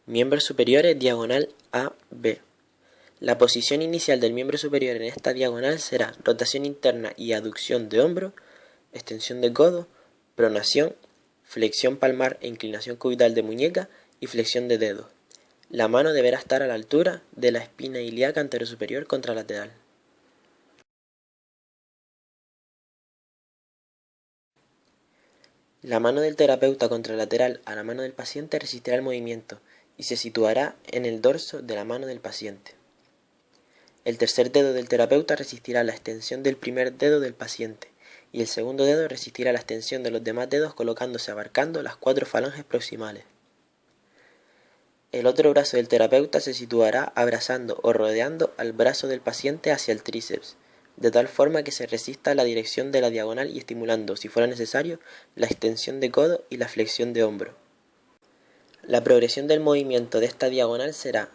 Miembros superiores diagonal AB. La posición inicial del miembro superior en esta diagonal será rotación interna y aducción de hombro, extensión de codo, pronación, flexión palmar e inclinación cubital de muñeca y flexión de dedo. La mano deberá estar a la altura de la espina ilíaca anterosuperior contralateral. La mano del terapeuta contralateral a la mano del paciente resistirá el movimiento y se situará en el dorso de la mano del paciente. El tercer dedo del terapeuta resistirá la extensión del primer dedo del paciente y el segundo dedo resistirá la extensión de los demás dedos colocándose abarcando las 4 falanges proximales. El otro brazo del terapeuta se situará abrazando o rodeando al brazo del paciente hacia el tríceps, de tal forma que se resista la dirección de la diagonal y estimulando, si fuera necesario, la extensión de codo y la flexión de hombro. La progresión del movimiento de esta diagonal será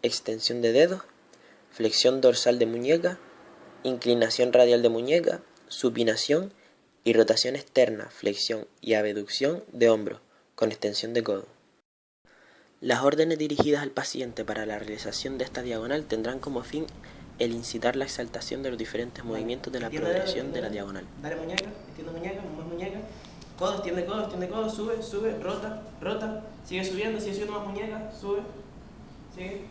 extensión de dedos, flexión dorsal de muñeca, inclinación radial de muñeca, supinación y rotación externa, flexión y abducción de hombro, con extensión de codo. Las órdenes dirigidas al paciente para la realización de esta diagonal tendrán como fin el incitar la exaltación de los diferentes movimientos de la progresión de la diagonal. Dale muñeca, extiende muñeca, más muñeca, extiende codo, sube, sube, rota, sigue subiendo más muñeca, sube, sigue.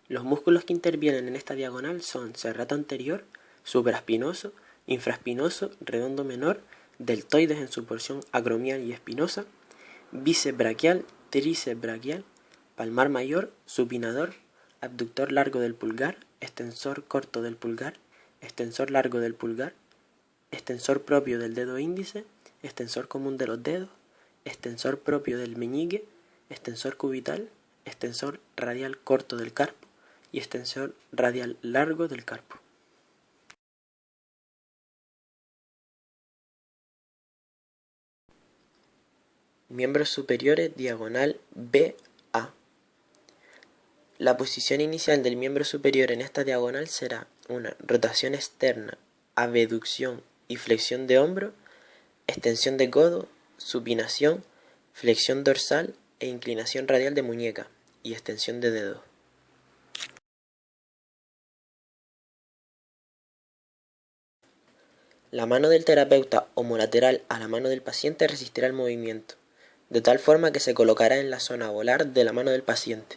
Los músculos que intervienen en esta diagonal son serrato anterior, supraespinoso, infraespinoso, redondo menor, deltoides en su porción acromial y espinosa, bíceps braquial, tríceps braquial, palmar mayor, supinador, abductor largo del pulgar, extensor corto del pulgar, extensor largo del pulgar, extensor propio del dedo índice, extensor común de los dedos, extensor propio del meñique, extensor cubital, extensor radial corto del carpo y extensor radial largo del carpo. Miembros superiores diagonal BA. La posición inicial del miembro superior en esta diagonal será una rotación externa, abducción y flexión de hombro, extensión de codo, supinación, flexión dorsal e inclinación radial de muñeca y extensión de dedo. La mano del terapeuta homolateral a la mano del paciente resistirá el movimiento, de tal forma que se colocará en la zona volar de la mano del paciente.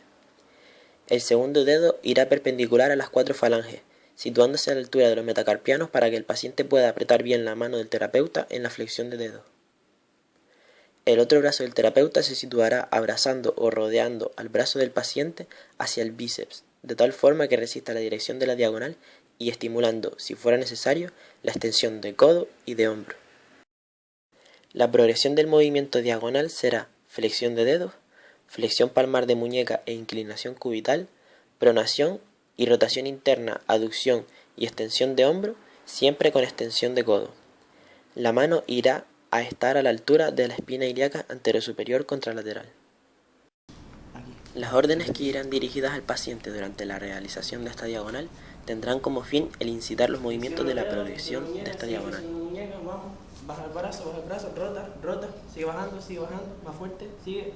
El segundo dedo irá perpendicular a las 4 falanges, situándose a la altura de los metacarpianos para que el paciente pueda apretar bien la mano del terapeuta en la flexión de dedo. El otro brazo del terapeuta se situará abrazando o rodeando al brazo del paciente hacia el bíceps, de tal forma que resista la dirección de la diagonal y estimulando, si fuera necesario, la extensión de codo y de hombro. La progresión del movimiento diagonal será flexión de dedos, flexión palmar de muñeca e inclinación cubital, pronación y rotación interna, aducción y extensión de hombro, siempre con extensión de codo. La mano irá a estar a la altura de la espina ilíaca anterosuperior contralateral. Las órdenes que irán dirigidas al paciente durante la realización de esta diagonal tendrán como fin el incitar los movimientos de la progresión de esta diagonal. Baja el brazo, rota, sigue bajando, más fuerte, sigue.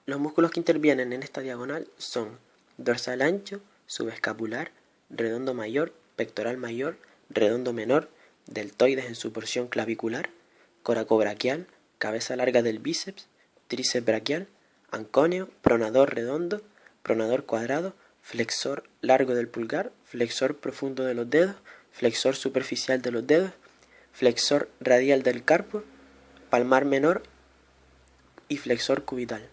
Los músculos que intervienen en esta diagonal son dorsal ancho, subescapular, redondo mayor, pectoral mayor, redondo menor, deltoides en su porción clavicular, coracobraquial, cabeza larga del bíceps, tríceps braquial, ancóneo, pronador redondo, pronador cuadrado, flexor largo del pulgar, flexor profundo de los dedos, flexor superficial de los dedos, flexor radial del carpo, palmar menor y flexor cubital.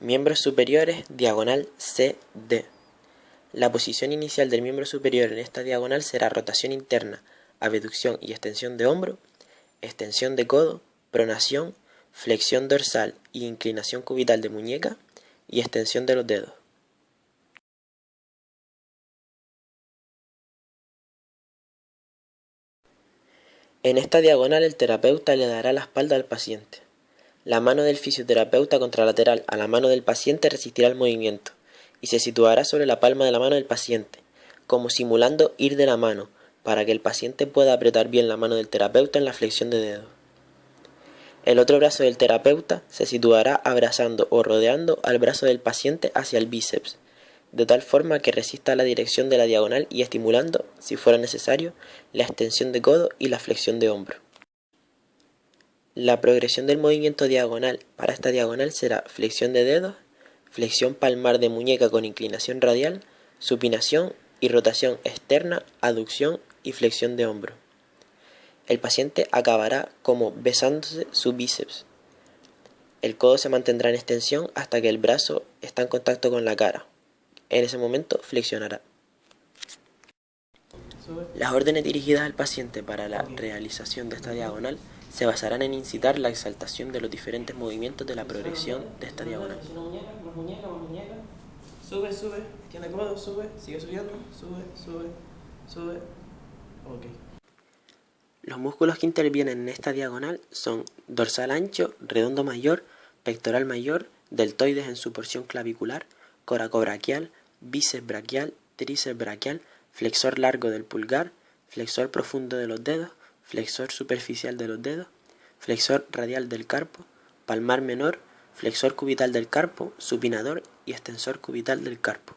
Miembros superiores diagonal CD. La posición inicial del miembro superior en esta diagonal será rotación interna, abducción y extensión de hombro, extensión de codo, pronación, flexión dorsal y inclinación cubital de muñeca y extensión de los dedos. En esta diagonal el terapeuta le dará la espalda al paciente. La mano del fisioterapeuta contralateral a la mano del paciente resistirá el movimiento y se situará sobre la palma de la mano del paciente, como simulando ir de la mano, para que el paciente pueda apretar bien la mano del terapeuta en la flexión de dedos. El otro brazo del terapeuta se situará abrazando o rodeando al brazo del paciente hacia el bíceps, de tal forma que resista la dirección de la diagonal y estimulando, si fuera necesario, la extensión de codo y la flexión de hombro. La progresión del movimiento diagonal para esta diagonal será flexión de dedos, flexión palmar de muñeca con inclinación radial, supinación y rotación externa, aducción y flexión de hombro. El paciente acabará como besándose su bíceps. El codo se mantendrá en extensión hasta que el brazo está en contacto con la cara. En ese momento flexionará. Las órdenes dirigidas al paciente para la realización de esta diagonal se basarán en incitar la exaltación de los diferentes movimientos de la progresión de esta diagonal. Más muñeca, más muñeca. Sube, sube, tiene codo, sube, sigue subiendo, sube, sube, sube. Ok. Los músculos que intervienen en esta diagonal son dorsal ancho, redondo mayor, pectoral mayor, deltoides en su porción clavicular, coracobraquial, bíceps braquial, tríceps braquial, flexor largo del pulgar, flexor profundo de los dedos, flexor superficial de los dedos, flexor radial del carpo, palmar menor, flexor cubital del carpo, supinador y extensor cubital del carpo.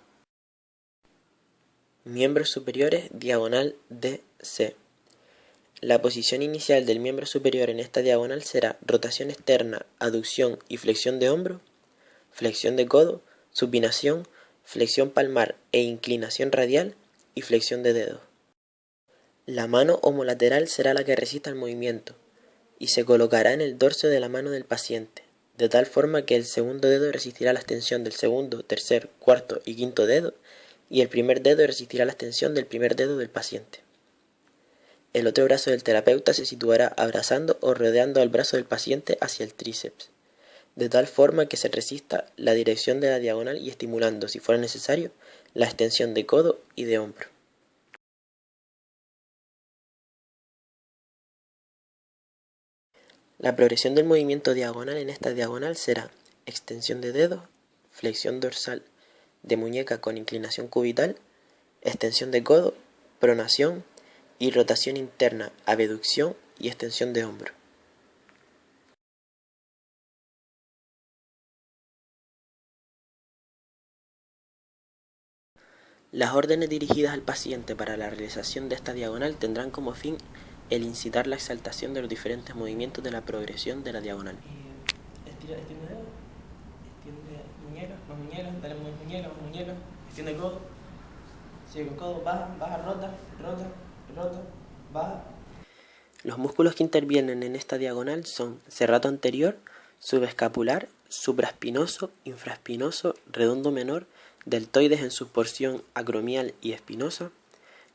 Miembros superiores, diagonal DC. La posición inicial del miembro superior en esta diagonal será rotación externa, aducción y flexión de hombro, flexión de codo, supinación, flexión palmar e inclinación radial y flexión de dedos. La mano homolateral será la que resista el movimiento y se colocará en el dorso de la mano del paciente, de tal forma que el segundo dedo resistirá la extensión del segundo, tercer, cuarto y quinto dedo y el primer dedo resistirá la extensión del primer dedo del paciente. El otro brazo del terapeuta se situará abrazando o rodeando al brazo del paciente hacia el tríceps, de tal forma que se resista la dirección de la diagonal y estimulando, si fuera necesario, la extensión de codo y de hombro. La progresión del movimiento diagonal en esta diagonal será extensión de dedos, flexión dorsal de muñeca con inclinación cubital, extensión de codo, pronación y rotación interna, abducción y extensión de hombro. Las órdenes dirigidas al paciente para la realización de esta diagonal tendrán como fin el incitar la exaltación de los diferentes movimientos de la progresión de la diagonal. Estira, extiende dedo, extiende muñeca, dale más muñeca, extiende codo, sigue con codo, baja, rota, baja. Los músculos que intervienen en esta diagonal son serrato anterior, subescapular, supraespinoso, infraespinoso, redondo menor, deltoides en su porción acromial y espinosa,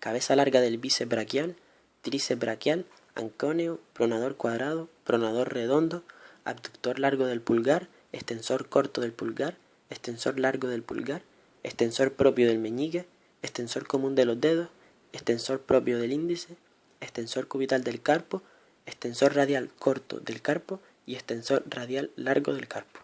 cabeza larga del bíceps braquial, tríceps braquial, ancóneo, pronador cuadrado, pronador redondo, abductor largo del pulgar, extensor corto del pulgar, extensor largo del pulgar, extensor propio del meñique, extensor común de los dedos, extensor propio del índice, extensor cubital del carpo, extensor radial corto del carpo y extensor radial largo del carpo.